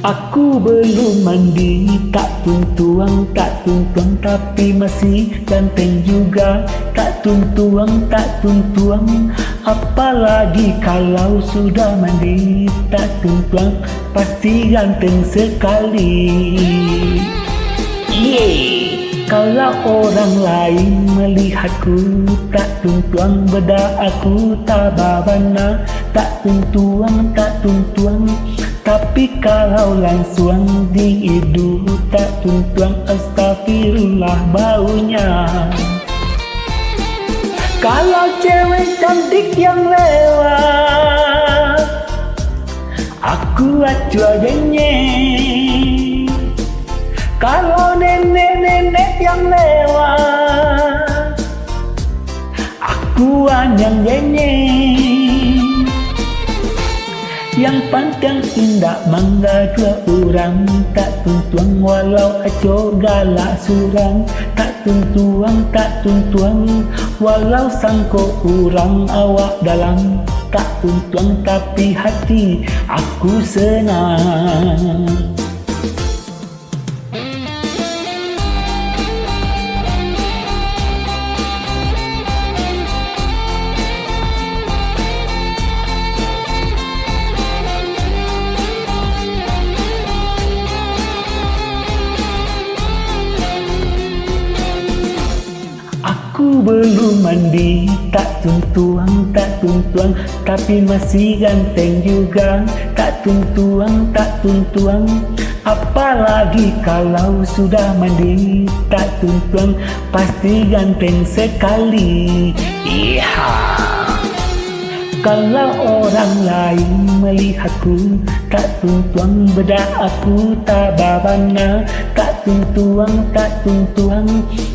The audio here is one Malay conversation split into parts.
Aku belum mandi, tak tuntuang, tapi masih ganteng juga. Tak tuntuang, apalagi kalau sudah mandi. Tak tuntuang, pasti ganteng sekali. Kalau orang lain melihatku tak tuntuang, bedak aku tak babana. Tak tuntuang, tapi kalau langsung di hidup tak tuntuang, astagfirullah baunya. Kalau cewek cantik yang lewat, aku acuh gengeng. Kalau nenek-nenek yang lewat, aku anyang gengeng. Yang pandang indah mangga dua orang, tak tuntuang walau aco galak surang. Tak tuntuang, walau sangko urang awak dalam. Tak tuntuang tapi hati aku senang. Aku belum mandi, tak tuntuang, tapi masih ganteng juga. Tak tuntuang, apalagi kalau sudah mandi. Tak tuntuang, pasti ganteng sekali. Kalau orang lain melihatku tak tuntuang, bedak aku tak babana. Tak tuntuang,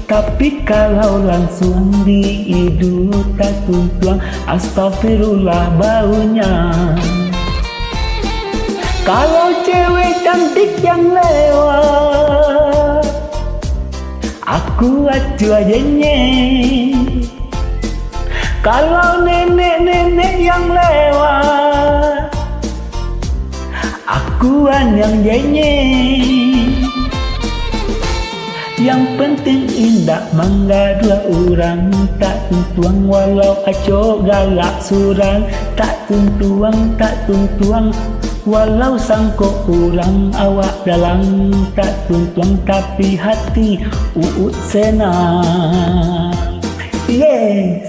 tapi kalau langsung di hidup tak tuntuang, astagfirullah baunya. Kalau cewek cantik yang lewat, aku acuh gengeng. Kalau nenek-nenek yang lewat, aku anyang gengeng. Yang penting indah mangga dua orang. Tak tuntuang walau aco galak surang. Tak tuntuang, walau sangko urang awak dalam. Tak tuntuang tapi hati senang. Yes.